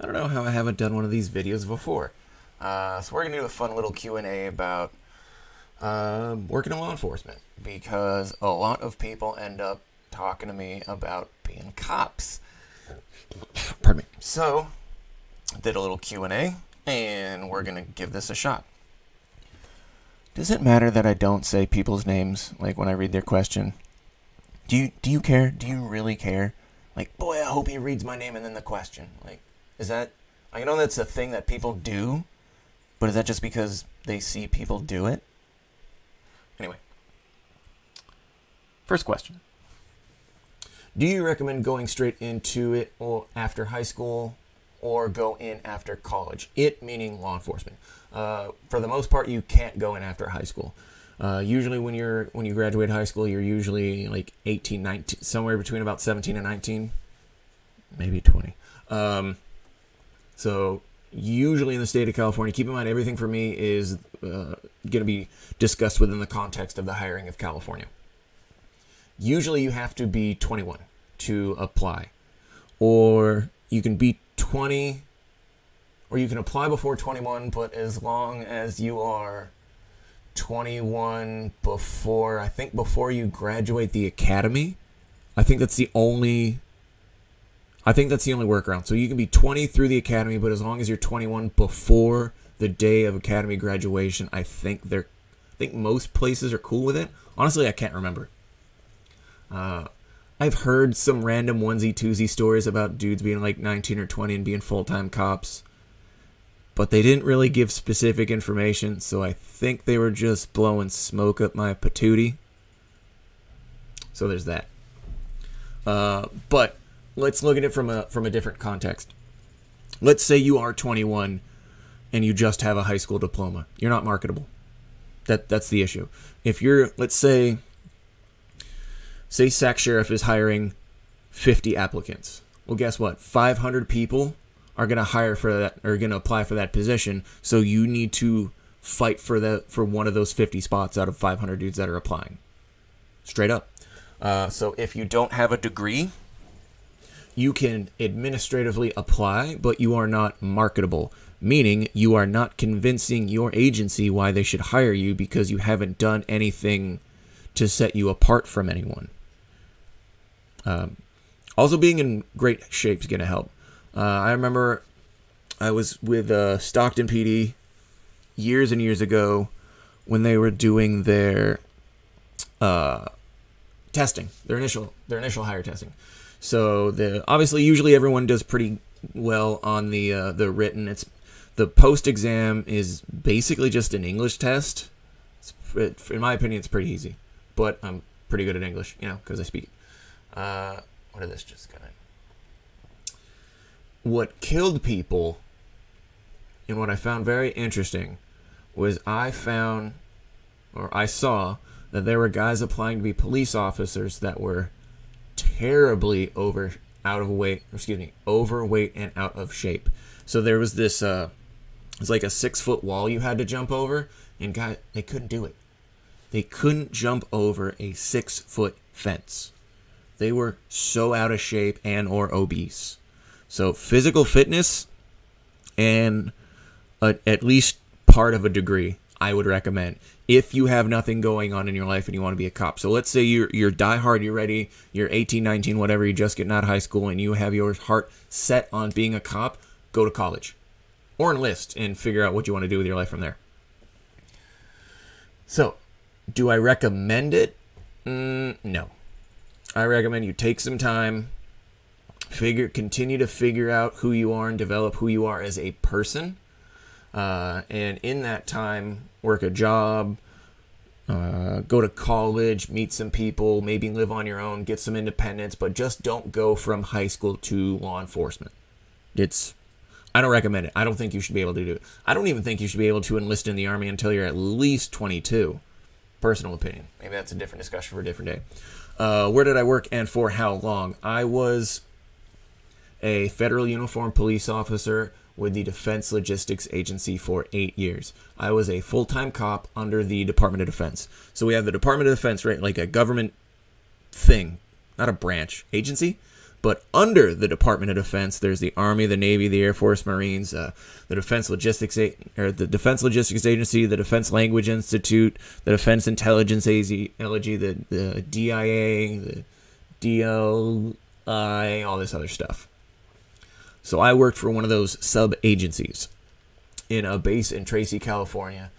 I don't know how I haven't done one of these videos before. So we're going to do a fun little Q&A about working in law enforcement, because a lot of people end up talking to me about being cops. Pardon me. So, did a little Q&A, and we're going to give this a shot. Does it matter that I don't say people's names, like when I read their question? Do you care? Do you really care? Like, boy, I hope he reads my name and then the question. Like, is that... I know that's a thing that people do, but is that just because they see people do it? Anyway. First question. Do you recommend going straight into it or after high school, or go in after college? It meaning law enforcement. For the most part, you can't go in after high school. Usually when you graduate high school, you're usually like 18, 19, somewhere between about 17 and 19, maybe 20. So usually in the state of California, keep in mind everything for me is going to be discussed within the context of the hiring of California. Usually you have to be 21 to apply, or you can be 20, or you can apply before 21, but as long as you are 21 before, I think before you graduate the academy, I think that's the only workaround. So you can be 20 through the academy, but as long as you're 21 before the day of academy graduation, I think most places are cool with it. Honestly, I can't remember. I've heard some random onesie-twosie stories about dudes being like 19 or 20 and being full-time cops, but they didn't really give specific information, so I think they were just blowing smoke up my patootie. So there's that. But let's look at it from a different context. Let's say you are 21 and you just have a high school diploma. You're not marketable. That's the issue. If you're, let's say Sac Sheriff is hiring 50 applicants. Well, guess what? 500 people are going to hire for that, or going to apply for that position. So you need to fight for one of those 50 spots out of 500 dudes that are applying. Straight up. So if you don't have a degree, you can administratively apply, but you are not marketable, meaning you are not convincing your agency why they should hire you because you haven't done anything to set you apart from anyone. Also, being in great shape is going to help. I remember I was with Stockton PD years and years ago when they were doing their testing, their initial hire testing. So obviously, usually everyone does pretty well on the written. The post exam is basically just an English test. In my opinion, it's pretty easy, but I'm pretty good at English, because I speak it. What did this just got in? What killed people, and what I found very interesting, was I saw that there were guys applying to be police officers that were terribly overweight and out of shape. So there was this, it's like a 6-foot wall you had to jump over, and guys, they couldn't do it. They couldn't jump over a 6-foot fence. They were so out of shape and or obese. So physical fitness and at least part of a degree, I would recommend, if you have nothing going on in your life and you want to be a cop. So let's say you're diehard, you're ready, you're 18, 19, whatever, you're just getting out of high school, and you have your heart set on being a cop, go to college. Or enlist and figure out what you want to do with your life from there. So, do I recommend it? No. I recommend you take some time, continue to figure out who you are and develop who you are as a person. And in that time, work a job, go to college, meet some people, maybe live on your own, get some independence, but just don't go from high school to law enforcement. I don't recommend it. I don't think you should be able to do it. I don't even think you should be able to enlist in the Army until you're at least 22. Personal opinion. Maybe that's a different discussion for a different day. Where did I work and for how long? I was a federal uniformed police officer with the Defense Logistics Agency for 8 years. I was a full-time cop under the Department of Defense. So we have the Department of Defense, right? Like a government thing, not a branch, agency. But under the Department of Defense, there's the Army, the Navy, the Air Force, Marines, the Defense Logistics Agency, the Defense Language Institute, the Defense Intelligence Agency, the DIA, the DLI, all this other stuff. So I worked for one of those sub-agencies in a base in Tracy, California.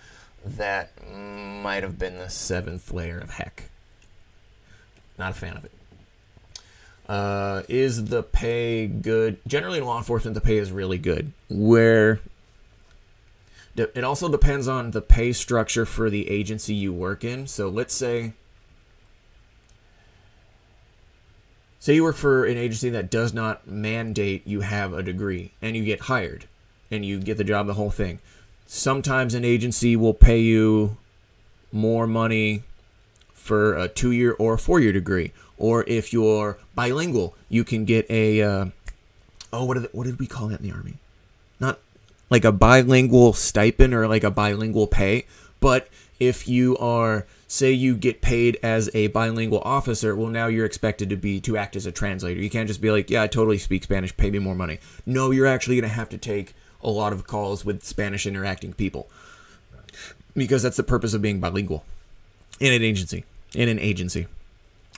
That might have been the 7th layer of heck. Not a fan of it. Is the pay good? Generally in law enforcement, the pay is really good. It also depends on the pay structure for the agency you work in. So let's say you work for an agency that does not mandate you have a degree, and you get hired, and you get the job, the whole thing. Sometimes an agency will pay you more money for a 2-year or a 4-year degree. Or if you're bilingual, you can get a, what did we call that in the Army? Not like a bilingual stipend or like a bilingual pay. But if you are, say you get paid as a bilingual officer, well, now you're expected to act as a translator. You can't just be like, yeah, I totally speak Spanish, pay me more money. No, you're actually going to have to take a lot of calls with Spanish interacting people, because that's the purpose of being bilingual in an agency.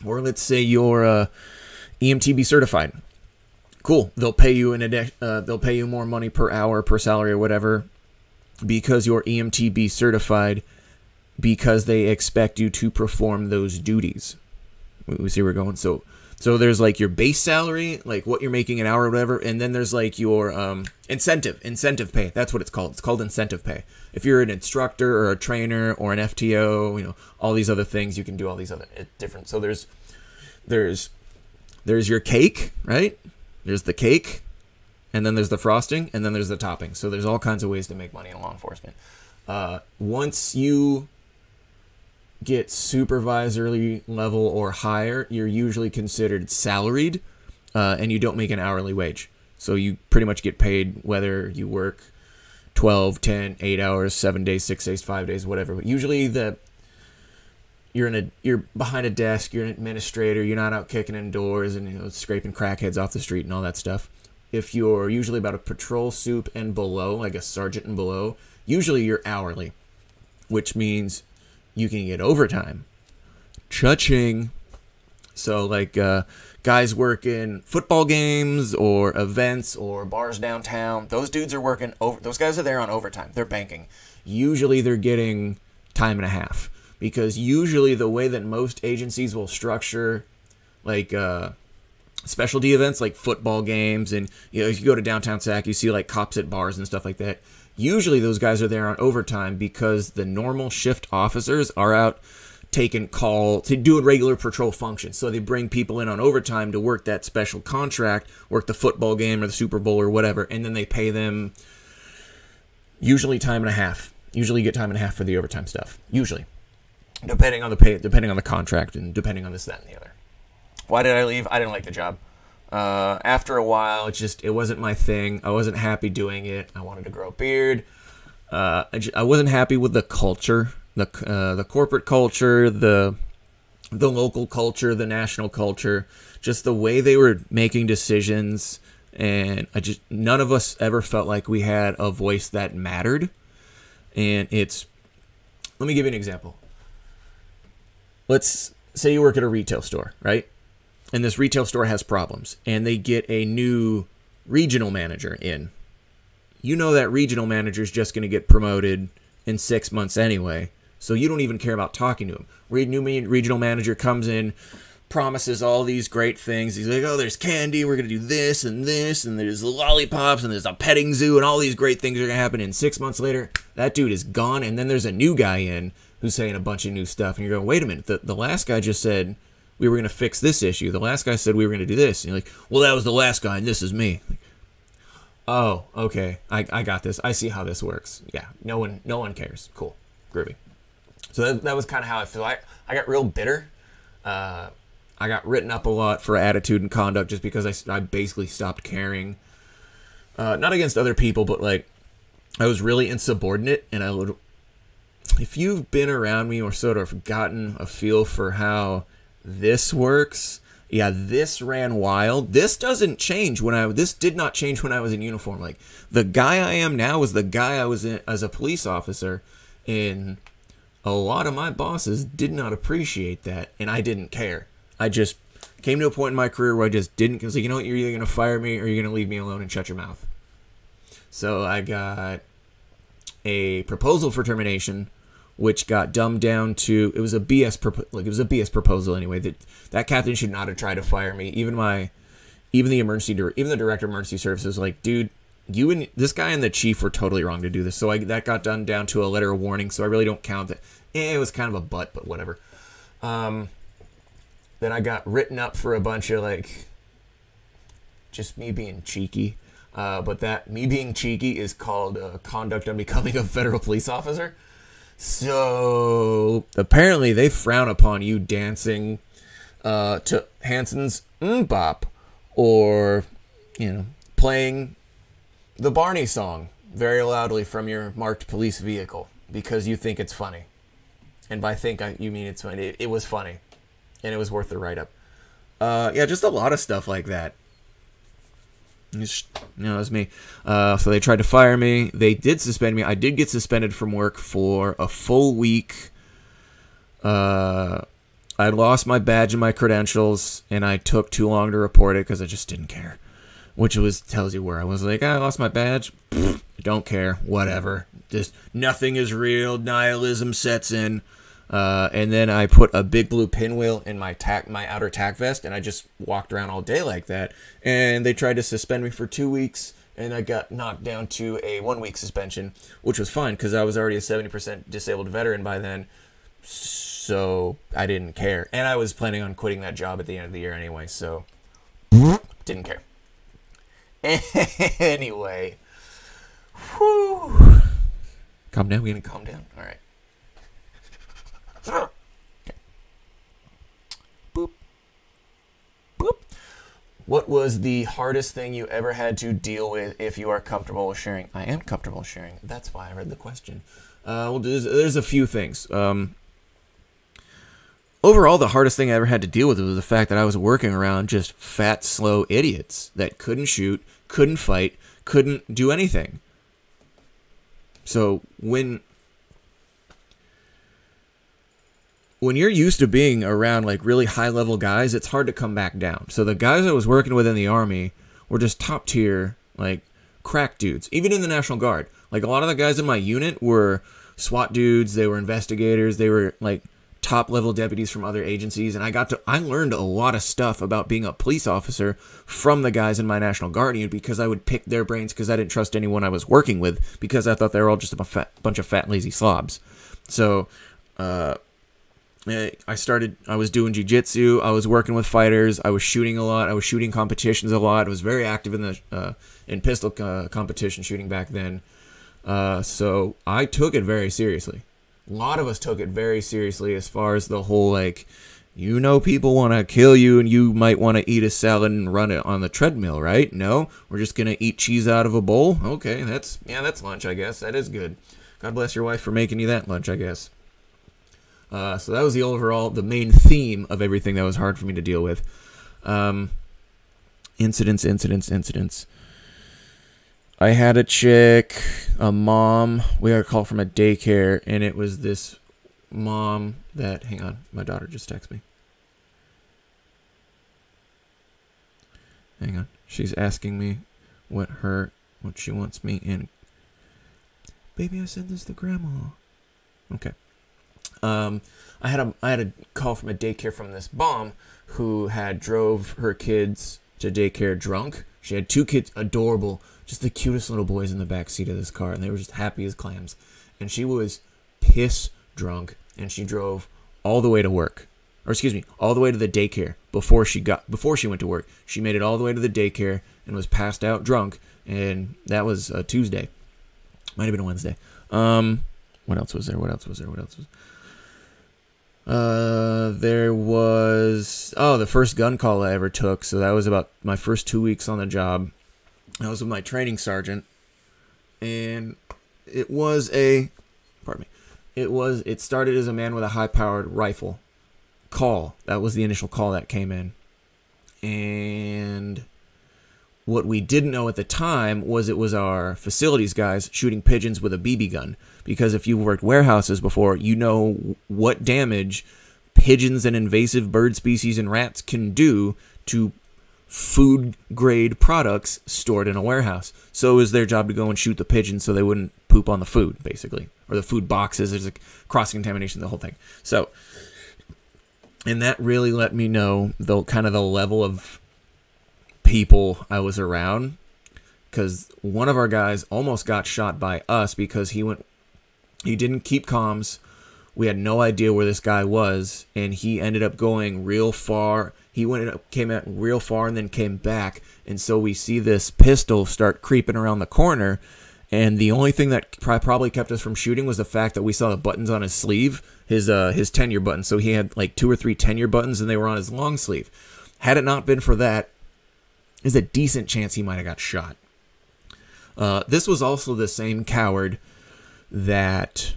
Or let's say you're EMTB certified. Cool. They'll pay you they'll pay you more money per hour, per salary, or whatever, because you're EMTB certified, because they expect you to perform those duties. We see where we're going. So there's like your base salary, like what you're making an hour or whatever, and then there's like your incentive pay. That's what it's called. It's called incentive pay. If you're an instructor or a trainer or an FTO, all these other things, you can do all these other different. So there's your cake, right? There's the cake, and then there's the frosting, and then there's the topping. So there's all kinds of ways to make money in law enforcement. Once you get supervisory level or higher, you're usually considered salaried, and you don't make an hourly wage. So you pretty much get paid whether you work 12, 10, 8 hours, 7 days, 6 days, 5 days, whatever. But usually you're behind a desk, you're an administrator, you're not out kicking in doors and scraping crackheads off the street and all that stuff. If you're usually about a patrol soup and below, like a sergeant and below, usually you're hourly, which means you can get overtime. Cha-ching. So like guys working football games or events or bars downtown, those dudes are working over. Those guys are there on overtime. They're banking. Usually they're getting time and a half, because usually the way that most agencies will structure like specialty events like football games, and if you go to downtown Sac, you see like cops at bars and stuff like that. Usually those guys are there on overtime because the normal shift officers are out taking call to do a regular patrol function. So they bring people in on overtime to work that special contract, work the football game or the Super Bowl or whatever, and then they pay them usually time and a half. Usually you get time and a half for the overtime stuff. Usually. Depending on the pay, depending on the contract, and depending on this, that, and the other. Why did I leave? I didn't like the job. After a while, it wasn't my thing. I wasn't happy doing it. I wanted to grow a beard. I wasn't happy with the culture, the corporate culture, the local culture, the national culture, just the way they were making decisions. And none of us ever felt like we had a voice that mattered. And let me give you an example. Let's say you work at a retail store, right? And this retail store has problems, and they get a new regional manager in. You know that regional manager is just going to get promoted in 6 months anyway, so you don't even care about talking to him. New regional manager comes in, promises all these great things. He's like, oh, there's candy, we're going to do this, and there's lollipops, and there's a petting zoo, and all these great things are going to happen. And 6 months later, that dude is gone, and then there's a new guy in who's saying a bunch of new stuff, and you're going, wait a minute, the last guy just said we were going to fix this issue. The last guy said we were going to do this. And you're like, well, that was the last guy, and this is me. Like, oh, okay. I got this. I see how this works. Yeah, no one cares. Cool. Groovy. So that was kind of how I feel. I got real bitter. I got written up a lot for attitude and conduct just because I basically stopped caring. Not against other people, but like I was really insubordinate, and I would... If you've been around me or sort of gotten a feel for how this works, Yeah, this ran wild. This doesn't change this did not change when I was in uniform. Like, the guy I am now was the guy I was in as a police officer, and a lot of my bosses did not appreciate that, and I didn't care. I just came to a point in my career where I just didn't, because, like, you know what, you're either going to fire me or you're going to leave me alone and shut your mouth. So I got a proposal for termination, which got dumbed down to, it was a BS proposal anyway. That captain should not have tried to fire me. Even the director of emergency services was like, dude, you and this guy and the chief were totally wrong to do this. So that got done down to a letter of warning. So I really don't count that. It was kind of a butt, but whatever. Then I got written up for a bunch of, like, just me being cheeky. But that me being cheeky is called conduct unbecoming a federal police officer. So apparently they frown upon you dancing to Hanson's Bop, or, you know, playing the Barney song very loudly from your marked police vehicle because you think it's funny. And by think, you mean it's funny. It was funny, and it was worth the write-up. Yeah, just a lot of stuff like that. Just, you know, it was me. So they tried to fire me. They did suspend me. I did get suspended from work for a full week. I lost my badge and my credentials, and I took too long to report it because I just didn't care. Which tells you where I was. Like, I lost my badge. Pfft, don't care. Whatever. Just nothing is real. Nihilism sets in. And then I put a big blue pinwheel in my outer tack vest, and I just walked around all day like that. And they tried to suspend me for 2 weeks, and I got knocked down to a 1 week suspension, which was fine because I was already a 70% disabled veteran by then. So I didn't care. And I was planning on quitting that job at the end of the year anyway, so didn't care. Anyway. Whew. Calm down. We're going to calm down. All right. Okay. Boop. Boop. What was the hardest thing you ever had to deal with if you are comfortable with sharing? I am comfortable sharing. That's why I read the question. Well, there's a few things. Overall, the hardest thing I ever had to deal with was the fact that I was working around just fat, slow idiots that couldn't shoot, couldn't fight, couldn't do anything. So when you're used to being around, like, really high-level guys, it's hard to come back down. So the guys I was working with in the Army were just top-tier, like, crack dudes. Even in the National Guard. Like, a lot of the guys in my unit were SWAT dudes, they were investigators, they were, like, top-level deputies from other agencies, and I learned a lot of stuff about being a police officer from the guys in my National Guard unit because I would pick their brains because I didn't trust anyone I was working with because I thought they were all just a bunch of fat, lazy slobs. So, I was doing jiu-jitsu, I was working with fighters, I was shooting a lot, I was shooting competitions a lot, I was very active in pistol competition shooting back then, so I took it very seriously. A lot of us took it very seriously as far as the whole, like, you know, people want to kill you and you might want to eat a salad and run it on the treadmill, right? No, we're just going to eat cheese out of a bowl? Okay, that's lunch, I guess. That is good. God bless your wife for making you that lunch, I guess. So that was the main theme of everything that was hard for me to deal with. Incidents. I had a chick, a mom, we got a call from a daycare, and it was this mom that, hang on, my daughter just texted me. Hang on, she's asking me what she wants me in. Baby, I sent this to grandma. Okay. I had a call from a daycare from this mom who had drove her kids to daycare drunk. She had 2 kids, adorable, just the cutest little boys in the back seat of this car, and they were just happy as clams. And she was piss drunk, and she drove all the way to work, all the way to the daycare before she went to work. She made it all the way to the daycare and was passed out drunk, and that was a Tuesday. Might have been a Wednesday. What else was there? There was, the first gun call I ever took. So that was about my first 2 weeks on the job. I was with my training sergeant, and it started as a man with a high-powered rifle call. That was the initial call that came in. And what we didn't know at the time was it was our facilities guys shooting pigeons with a BB gun. Because if you've worked warehouses before, you know what damage pigeons and invasive bird species and rats can do to food-grade products stored in a warehouse. So it was their job to go and shoot the pigeons so they wouldn't poop on the food, basically. Or the food boxes. There's a cross-contamination, the whole thing. So, and that really let me know the kind of the level of people I was around. Because one of our guys almost got shot by us because he didn't keep comms. We had no idea where this guy was, and he ended up going real far. He came out real far and then came back, and so we see this pistol start creeping around the corner, and the only thing that probably kept us from shooting was the fact that we saw the buttons on his sleeve, his tenure buttons. So he had like 2 or 3 tenure buttons, and they were on his long sleeve. Had it not been for that, there's a decent chance he might have got shot. This was also the same coward that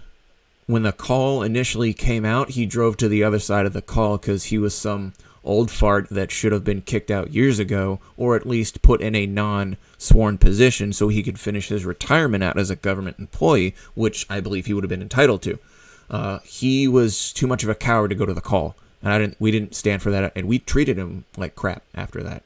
when the call initially came out, he drove to the other side of the call because he was some old fart that should have been kicked out years ago, or at least put in a non-sworn position so he could finish his retirement out as a government employee, which I believe he would have been entitled to. He was too much of a coward to go to the call, and we didn't stand for that, and we treated him like crap after that.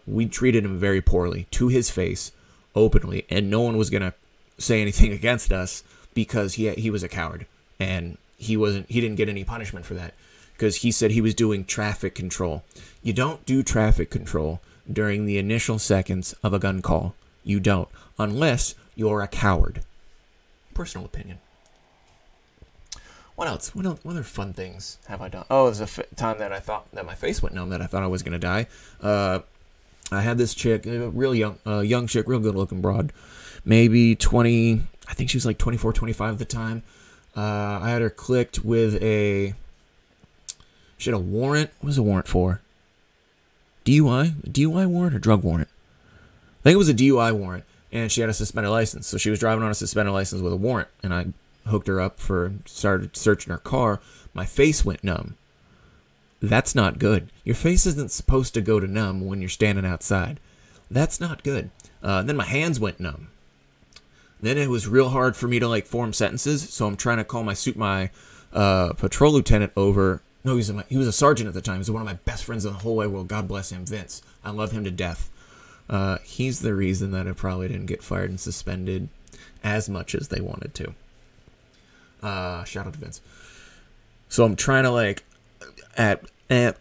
We treated him very poorly, to his face, openly, and no one was going to say anything against us because he was a coward, and he didn't get any punishment for that because he said he was doing traffic control. You don't do traffic control during the initial seconds of a gun call. You don't, unless you're a coward. Personal opinion. What else? What other fun things have I done? Oh, there's a time that I thought that my face went numb, that I thought I was going to die. I had this chick, real young chick, real good looking broad, maybe 20, I think she was like 24, 25 at the time. I had her clicked with she had a warrant. What was the warrant for? DUI? DUI warrant or drug warrant? I think it was a DUI warrant, and she had a suspended license. So she was driving on a suspended license with a warrant, and I hooked her up started searching her car. My face went numb. That's not good. Your face isn't supposed to go to numb when you're standing outside. That's not good. Then my hands went numb. Then it was real hard for me to form sentences, so I'm trying to call my patrol lieutenant over. No, he was a sergeant at the time. He was one of my best friends in the whole wide world. God bless him, Vince. I love him to death. He's the reason that I probably didn't get fired and suspended as much as they wanted to. Shout out to Vince. So I'm trying to it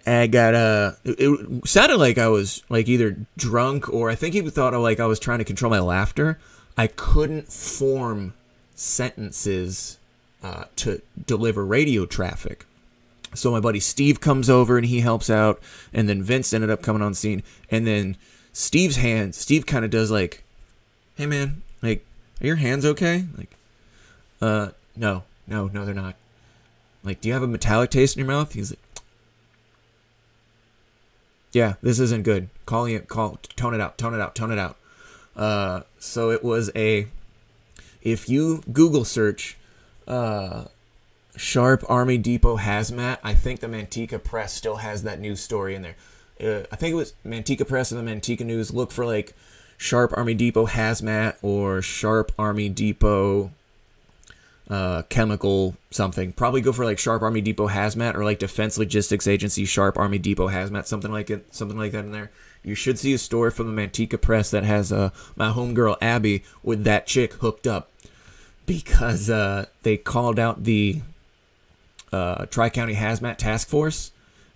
sounded like I was either drunk, or I think he thought I was trying to control my laughter. I couldn't form sentences to deliver radio traffic. So my buddy Steve comes over and he helps out, and then Vince ended up coming on scene, and then Steve kind of does hey man, are your hands okay? No, they're not. Do you have a metallic taste in your mouth? He's like, yeah, this isn't good. Tone it out. So it was if you Google search, Sharp Army Depot Hazmat, I think the Manteca Press still has that news story in there. I think it was Manteca Press and the Manteca News. Look for Sharp Army Depot Hazmat or Sharp Army Depot chemical something. Probably go for Sharp Army Depot Hazmat or Defense Logistics Agency Sharp Army Depot Hazmat, something like that in there. You should see a story from the Manteca Press that has my homegirl Abby with that chick hooked up because they called out the Tri-County Hazmat Task Force,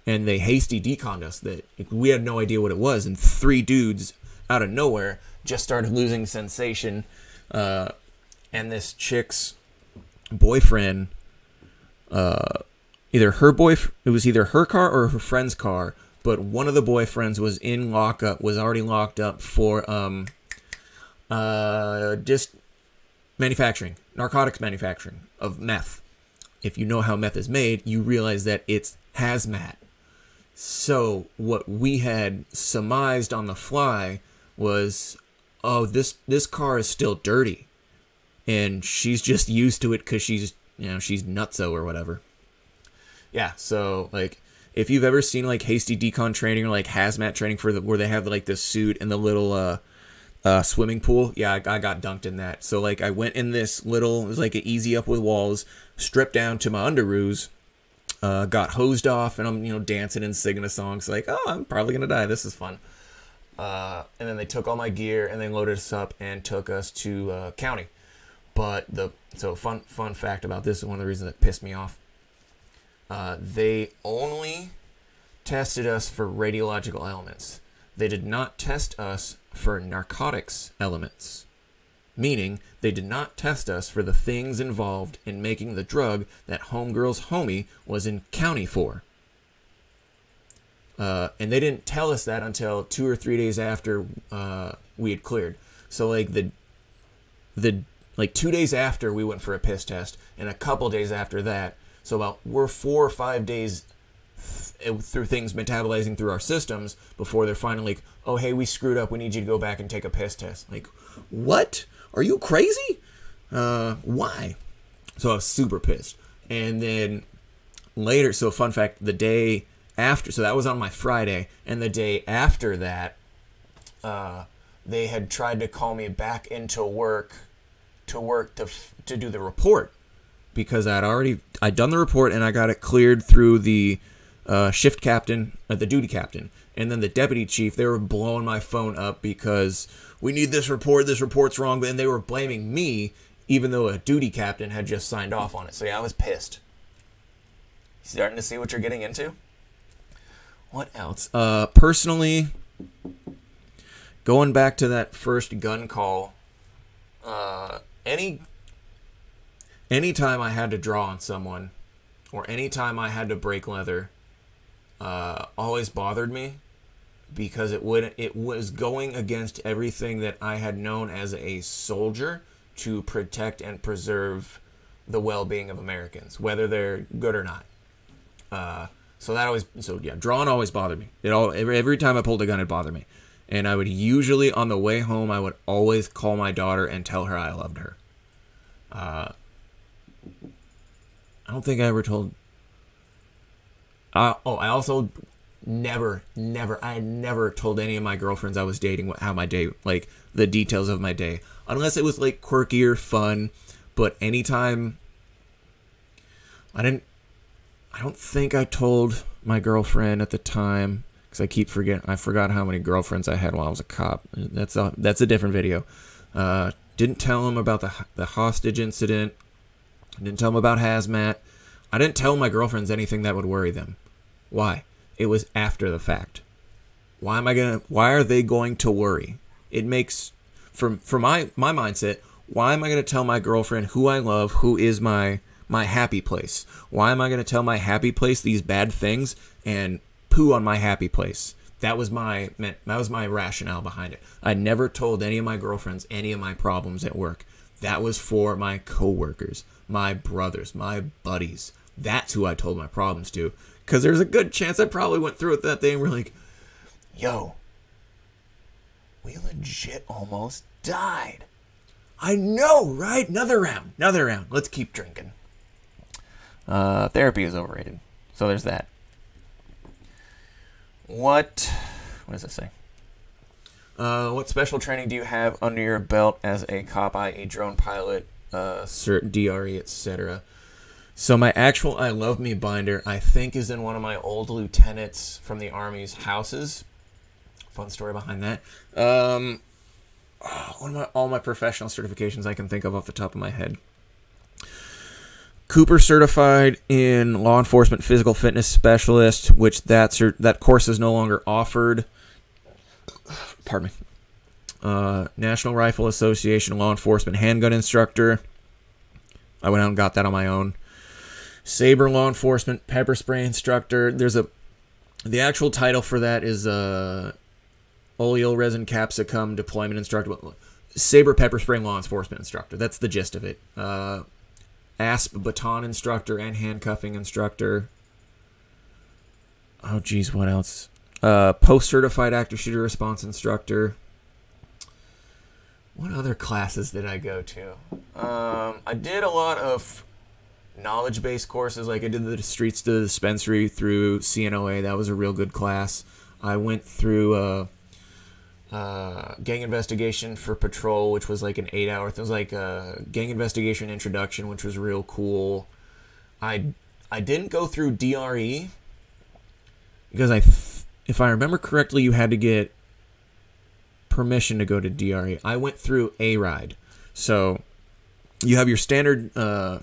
and they hasty deconned us. That we had no idea what it was, and 3 dudes out of nowhere just started losing sensation, and this chick's boyfriend, it was either her car or her friend's car, but one of the boyfriends was already locked up for just narcotics manufacturing of meth. If you know how meth is made, you realize that it's hazmat. So what we had surmised on the fly was, oh, this car is still dirty, and she's just used to it because she's nutso or whatever. Yeah, so if you've ever seen like hasty decon training or like hazmat training for where they have like the suit and the little swimming pool, yeah, I got dunked in that. So like I went in this little, it was like an easy up with walls, stripped down to my underoos, got hosed off, and I'm dancing and singing a song. So like, oh, I'm probably gonna die. This is fun. And then they took all my gear and they loaded us up and took us to county. But fun fact about this is one of the reasons that pissed me off. They only tested us for radiological elements. They did not test us for narcotics elements. Meaning, they did not test us for the things involved in making the drug that homegirl's homie was in county for. And they didn't tell us that until 2 or 3 days after we had cleared. So like like 2 days after we went for a piss test, and a couple days after that, so we're 4 or 5 days through things metabolizing through our systems before they're finally like, oh hey, we screwed up, we need you to go back and take a piss test. Like, what? Are you crazy? Why? So I was super pissed. And then later, so fun fact, the day after, so that was on my Friday, and the day after that, they had tried to call me back into work to do the report, because I'd done the report and I got it cleared through the shift captain, the duty captain, and then the deputy chief. They were blowing my phone up because we need this report's wrong, and they were blaming me even though a duty captain had just signed off on it. So yeah, I was pissed. Starting to see what you're getting into? What else? Personally, going back to that first gun call, anytime I had to draw on someone, or anytime I had to break leather, always bothered me, because it was going against everything that I had known as a soldier to protect and preserve the well-being of Americans, whether they're good or not. Drawing always bothered me. Every time I pulled a gun, it bothered me. And I would usually, on the way home, I would always call my daughter and tell her I loved her. I don't think I ever told... I also never told any of my girlfriends I was dating how my day, like, the details of my day. Unless it was, like, quirky or fun. But anytime... I don't think I told my girlfriend at the time... I keep forgetting. I forgot how many girlfriends I had while I was a cop. That's a different video. Didn't tell him about the hostage incident. Didn't tell him about hazmat. I didn't tell my girlfriends anything that would worry them. Why? It was after the fact. Why are they going to worry? It makes, for my mindset, why am I going to tell my girlfriend who I love, who is my happy place? Why am I going to tell my happy place these bad things and poo on my happy place? That was my rationale behind it. I never told any of my girlfriends any of my problems at work. That was for my coworkers, my brothers, my buddies. That's who I told my problems to, because there's a good chance I probably went through with that thing. We're like, yo, we legit almost died. I know, right? Another round. Let's keep drinking. Therapy is overrated. So there's that. What does it say? What special training do you have under your belt as a cop, i.e. drone pilot, cert, DRE, etc.? So my actual I Love Me binder, I think, is in one of my old lieutenants from the Army's houses. Fun story behind that. All my professional certifications I can think of off the top of my head. Cooper certified in law enforcement physical fitness specialist, which that course is no longer offered. Pardon me. National Rifle Association law enforcement handgun instructor. I went out and got that on my own. Saber law enforcement pepper spray instructor. The actual title for that is oleoresin resin capsicum deployment instructor. Saber pepper spray law enforcement instructor. That's the gist of it. ASP baton instructor and handcuffing instructor. Oh, geez, what else? Post-certified active shooter response instructor. What other classes did I go to? I did a lot of knowledge-based courses. Like I did the Streets to the Dispensary through CNOA. That was a real good class. I went through gang investigation for patrol, which was like an 8-hour. It was like a gang investigation introduction, which was real cool. I didn't go through DRE because if I remember correctly, you had to get permission to go to DRE. I went through A-Ride. So you have your standard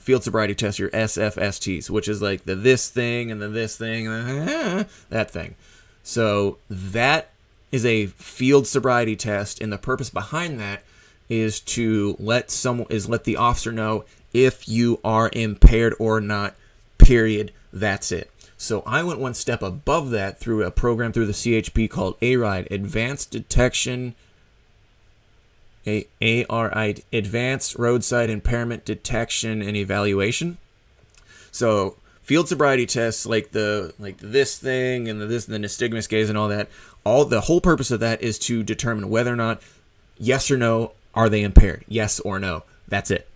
field sobriety test, your SFSTs, which is like the this thing and the this thing and that thing. So that is a field sobriety test, and the purpose behind that is to let the officer know if you are impaired or not. Period. That's it. So I went one step above that through a program through the CHP called ARIDE, Advanced Detection, ARIDE, Advanced Roadside Impairment Detection and Evaluation. So field sobriety tests like this thing and the nystagmus gaze and all that. The whole purpose of that is to determine whether or not, yes or no, are they impaired? Yes or no. That's it.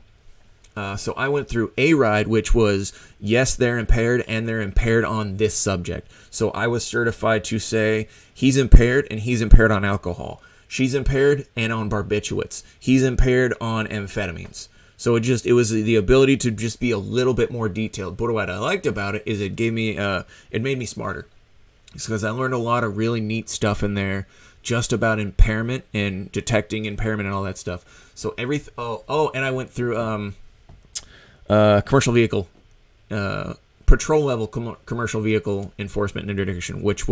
So I went through ARIDE, which was, yes, they're impaired, and they're impaired on this subject. So I was certified to say, he's impaired, and he's impaired on alcohol. She's impaired and on barbiturates. He's impaired on amphetamines. So it was the ability to just be a little bit more detailed. But what I liked about it is it made me smarter. It's because I learned a lot of really neat stuff in there just about impairment and detecting impairment and all that stuff. So and I went through commercial vehicle, patrol level commercial vehicle enforcement and interdiction, it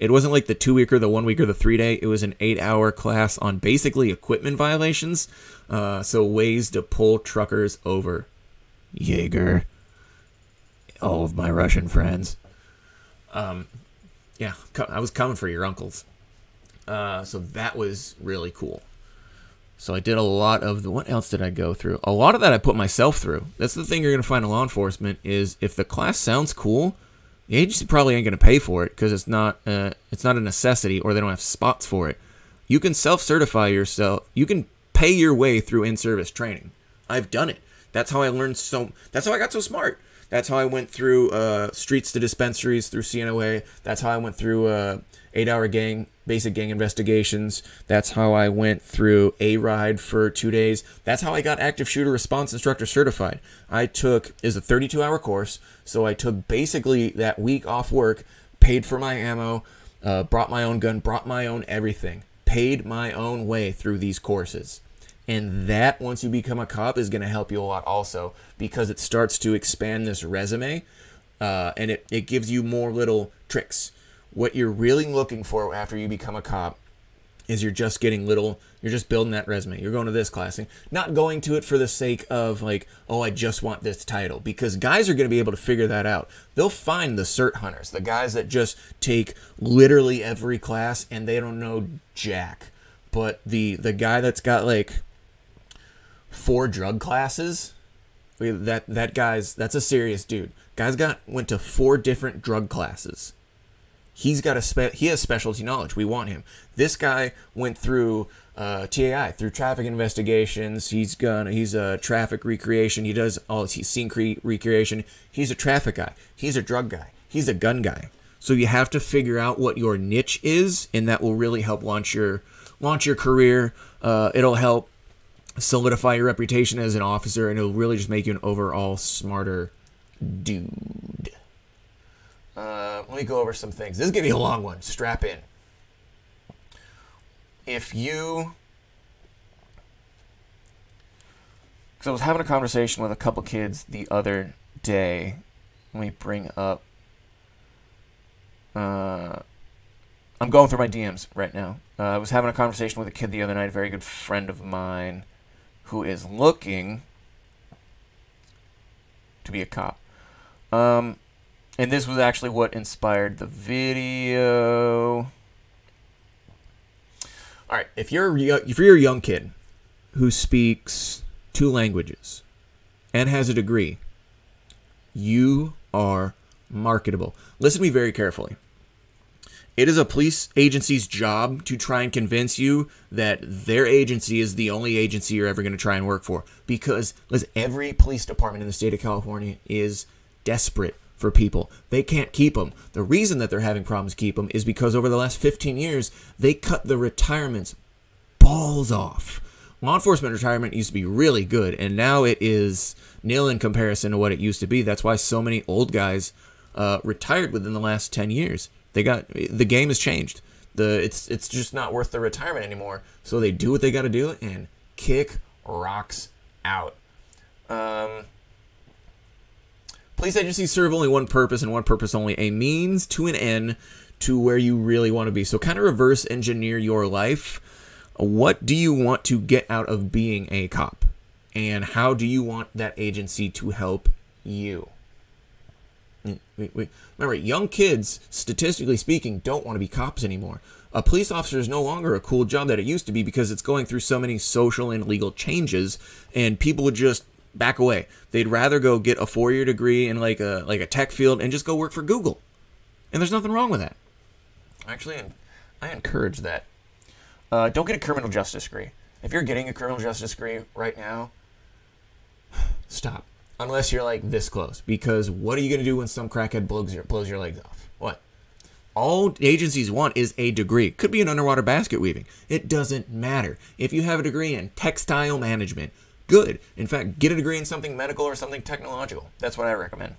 wasn't like the 2-week or the 1 week or the 3-day. It was an 8-hour class on basically equipment violations. So ways to pull truckers over. Jaeger. All of my Russian friends. Yeah, I was coming for your uncles. So that was really cool. So I did a lot of what else did I go through? A lot of that I put myself through. That's the thing you're going to find in law enforcement is if the class sounds cool, the agency probably ain't going to pay for it because it's not a necessity or they don't have spots for it. You can self-certify yourself. You can pay your way through in-service training. I've done it. That's how I learned that's how I got so smart. That's how I went through Streets to Dispensaries through CNOA. That's how I went through 8-hour basic gang investigations. That's how I went through ARIDE for 2 days. That's how I got active shooter response instructor certified. It's a 32-hour course, so I took basically that week off work, paid for my ammo, brought my own gun, brought my own everything, paid my own way through these courses. And that, once you become a cop, is going to help you a lot also because it starts to expand this resume and it gives you more little tricks. What you're really looking for after you become a cop is you're just building that resume. You're going to this class, not going to it for the sake of like, oh, I just want this title, because guys are going to be able to figure that out. They'll find the cert hunters, the guys that just take literally every class and they don't know jack. But the guy that's got like 4 drug classes, that's a serious dude. Went to 4 different drug classes. He has specialty knowledge. We want him. This guy went through TAI, through traffic investigations. He's a traffic recreation. He's scene recreation. He's a traffic guy. He's a drug guy. He's a gun guy. So you have to figure out what your niche is, and that will really help launch your career. It'll help solidify your reputation as an officer, and it'll really just make you an overall smarter dude. Let me go over some things. This is going to be a long one. Strap in. Because I was having a conversation with a couple kids the other day. Let me bring up... I'm going through my DMs right now. I was having a conversation with a kid the other night, a very good friend of mine, who is looking to be a cop. And this was actually what inspired the video. All right, if you're a young kid who speaks 2 languages and has a degree, you are marketable. Listen to me very carefully. It is a police agency's job to try and convince you that their agency is the only agency you're ever going to try and work for. Because listen, every police department in the state of California is desperate for people. They can't keep them. The reason that they're having problems keep them is because over the last 15 years, they cut the retirements balls off. Law enforcement retirement used to be really good, and now it is nil in comparison to what it used to be. That's why so many old guys retired within the last 10 years. The game has changed. It's just not worth the retirement anymore. So they do what they got to do and kick rocks out. Police agencies serve only one purpose and one purpose only: a means to an end to where you really want to be. So kind of reverse engineer your life. What do you want to get out of being a cop? And how do you want that agency to help you? Remember, young kids, statistically speaking, don't want to be cops anymore. A police officer is no longer a cool job that it used to be because it's going through so many social and legal changes, and people would just back away. They'd rather go get a 4-year degree in like a tech field and just go work for Google. And there's nothing wrong with that. Actually, I encourage that. Don't get a criminal justice degree. If you're getting a criminal justice degree right now, stop. Unless you're like this close. Because what are you going to do when some crackhead blows your legs off? What? All agencies want is a degree. Could be in underwater basket weaving. It doesn't matter. If you have a degree in textile management, good. In fact, get a degree in something medical or something technological. That's what I recommend.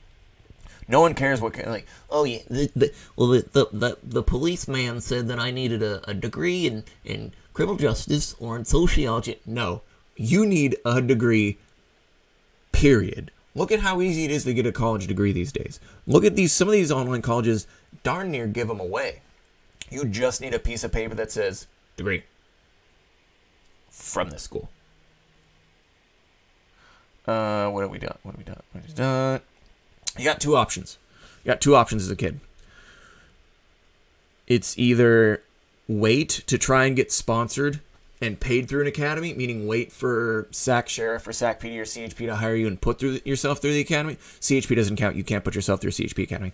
No one cares what like. Oh yeah, the policeman said that I needed a degree in criminal justice or in sociology. No, you need a degree. Period. Look at how easy it is to get a college degree these days. Look at some of these online colleges. Darn near give them away. You just need a piece of paper that says degree from this school. What have we done? You got two options. You got two options as a kid. It's either wait to try and get sponsored and paid through an academy, meaning wait for SAC Sheriff or SAC PD or CHP to hire you and put yourself through the academy. CHP doesn't count. You can't put yourself through a CHP academy.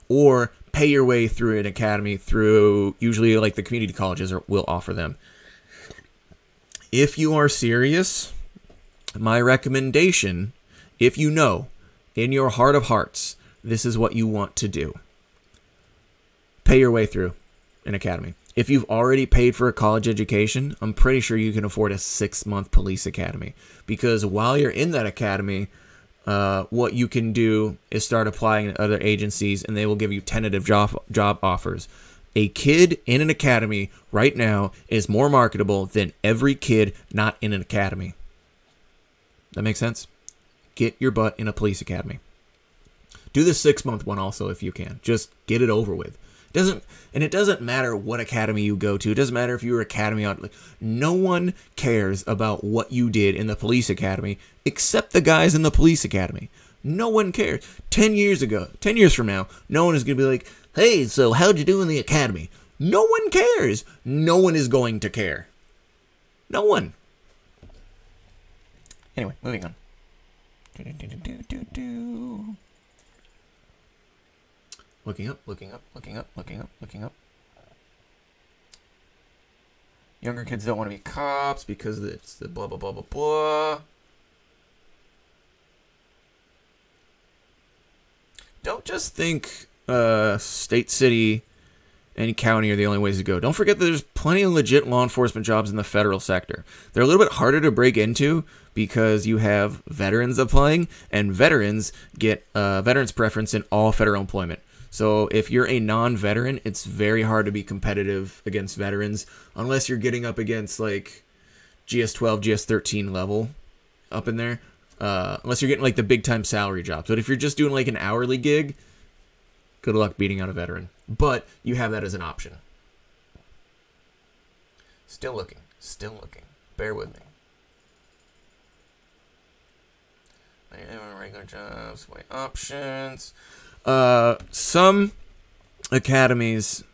Or pay your way through an academy through usually like the community colleges will offer them. If you are serious, my recommendation, if you know in your heart of hearts, this is what you want to do. Pay your way through an academy. If you've already paid for a college education, I'm pretty sure you can afford a 6-month police academy. Because while you're in that academy, what you can do is start applying to other agencies, and they will give you tentative job offers. A kid in an academy right now is more marketable than every kid not in an academy. That makes sense? Get your butt in a police academy. Do the 6-month one also if you can. Just get it over with. It doesn't matter what academy you go to. It doesn't matter if you were academy on. No one cares about what you did in the police academy except the guys in the police academy. No one cares. 10 years from now, no one is going to be like, hey, so how'd you do in the academy? No one cares. No one is going to care. No one. Anyway, moving on. Looking up. Younger kids don't want to be cops because it's the blah, blah, blah, blah, blah. Don't just think state, city, and county are the only ways to go. Don't forget that there's plenty of legit law enforcement jobs in the federal sector. They're a little bit harder to break into because you have veterans applying, and veterans get veterans preference in all federal employment. So if you're a non-veteran, it's very hard to be competitive against veterans unless you're getting up against like GS12, GS13 level up in there. Unless you're getting like the big time salary jobs. But if you're just doing like an hourly gig, good luck beating out a veteran. But you have that as an option. Still looking. Bear with me. Regular jobs, way options. Some academies,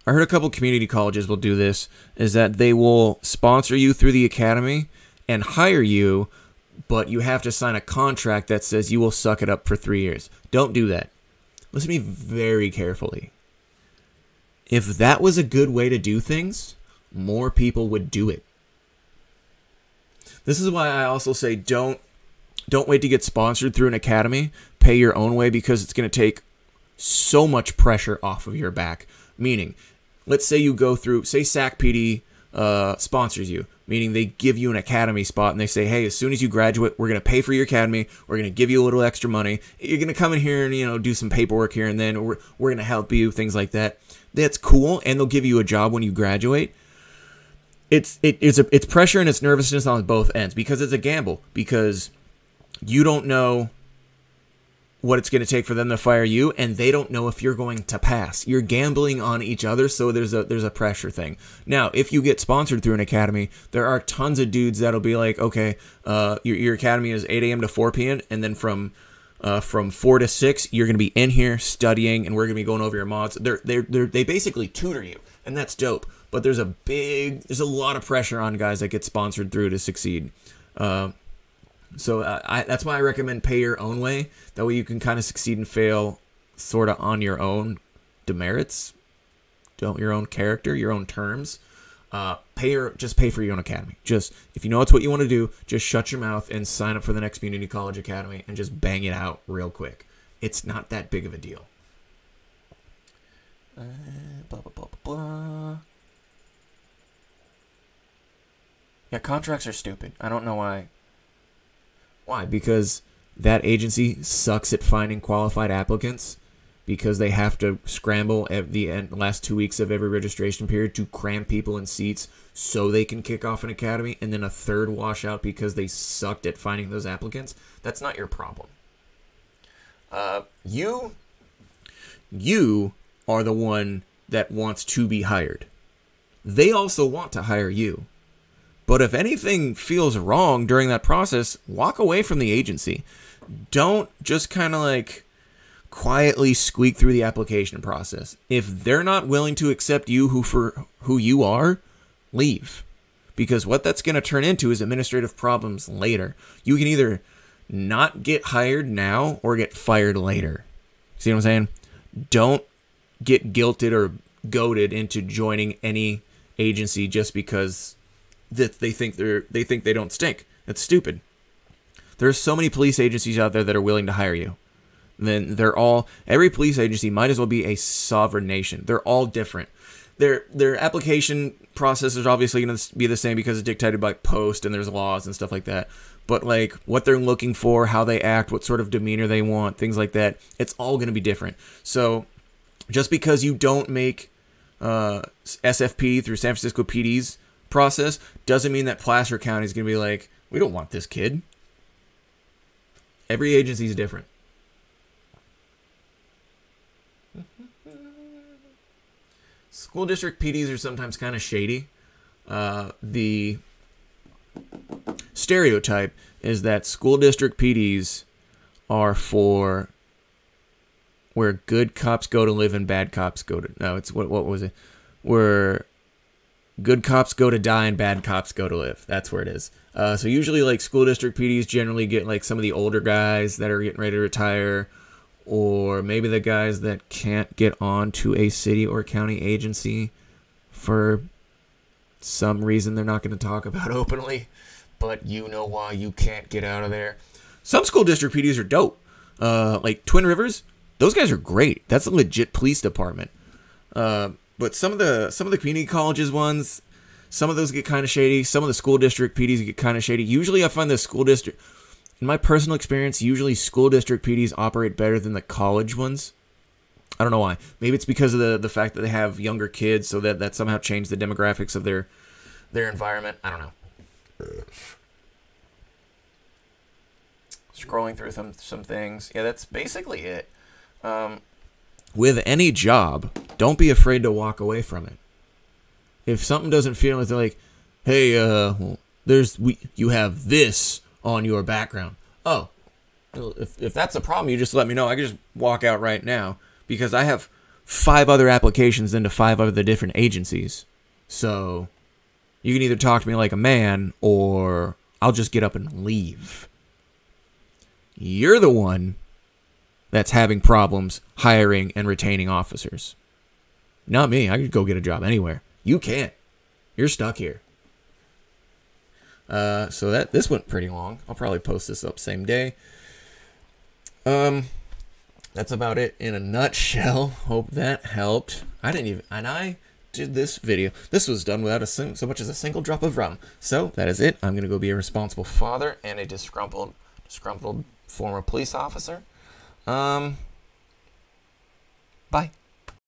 I heard a couple community colleges will do this, is that they will sponsor you through the academy and hire you, but you have to sign a contract that says you will suck it up for 3 years. Don't do that. Listen to me very carefully. If that was a good way to do things, more people would do it. This is why I also say don't wait to get sponsored through an academy. Pay your own way, because it's going to take so much pressure off of your back. Meaning, let's say you go through, say SAC PD sponsors you, meaning they give you an academy spot and they say, hey, as soon as you graduate, we're going to pay for your academy. We're going to give you a little extra money. You're going to come in here and, you know, do some paperwork here and then. We're going to help you, things like that. That's cool. And they'll give you a job when you graduate. It's pressure and it's nervousness on both ends, because it's a gamble, because you don't know what it's going to take for them to fire you, and they don't know if you're going to pass. You're gambling on each other, so there's a pressure thing. Now, if you get sponsored through an academy, there are tons of dudes that'll be like, okay, your academy is 8 a.m. to 4 p.m., and then from 4 to 6, you're going to be in here studying, and we're going to be going over your mods. They basically tutor you, and that's dope. But there's a lot of pressure on guys that get sponsored through to succeed. So that's why I recommend pay your own way. That way you can kind of succeed and fail sort of on your own demerits, your own character, your own terms. Just pay for your own academy. Just, if you know it's what you want to do, just shut your mouth and sign up for the next community college academy and just bang it out real quick. It's not that big of a deal. Blah, blah, blah, blah, blah. Yeah, contracts are stupid. I don't know why. Why? Because that agency sucks at finding qualified applicants, because they have to scramble at the last 2 weeks of every registration period to cram people in seats so they can kick off an academy, and then a third washout because they sucked at finding those applicants. That's not your problem. You are the one that wants to be hired. They also want to hire you. But if anything feels wrong during that process, walk away from the agency. Don't just kind of like quietly squeak through the application process. If they're not willing to accept you for who you are, leave. Because what that's going to turn into is administrative problems later. You can either not get hired now or get fired later. See what I'm saying? Don't get guilted or goaded into joining any agency just because that they think they don't stink. That's stupid. There's so many police agencies out there that are willing to hire you. Then every police agency might as well be a sovereign nation. They're all different. Their application process is obviously going to be the same because it's dictated by post and there's laws and stuff like that. But like what they're looking for, how they act, what sort of demeanor they want, things like that, it's all going to be different. So just because you don't make SFP through San Francisco PD's process doesn't mean that Placer County is going to be like, we don't want this kid. Every agency is different. School district PDs are sometimes kind of shady. The stereotype is that school district PDs are for where good cops go to live and bad cops go to... No, it's... What was it? Where good cops go to die and bad cops go to live. That's where it is. So usually like school district PDs generally get like some of the older guys that are getting ready to retire, or maybe the guys that can't get on to a city or county agency for some reason they're not going to talk about openly, but you know why you can't get out of there. Some school district PDs are dope. Like Twin Rivers, those guys are great. That's a legit police department. But some of the community colleges ones, some of those get kind of shady. Some of the school district PDs get kind of shady. Usually I find the school district, in my personal experience, usually school district PDs operate better than the college ones. I don't know why. Maybe it's because of the fact that they have younger kids, so that somehow changed the demographics of their environment. I don't know. Scrolling through some things. Yeah, that's basically it. With any job, don't be afraid to walk away from it. If something doesn't feel like, hey, you have this on your background. Oh, if that's a problem, you just let me know. I can just walk out right now because I have 5 other applications into 5 other different agencies. So you can either talk to me like a man or I'll just get up and leave. You're the one that's having problems hiring and retaining officers. Not me. I could go get a job anywhere. You can't. You're stuck here. So this went pretty long. I'll probably post this up same day. That's about it in a nutshell. Hope that helped. I did this video. This was done without so much as a single drop of rum. So that is it. I'm gonna go be a responsible father and a disgruntled former police officer.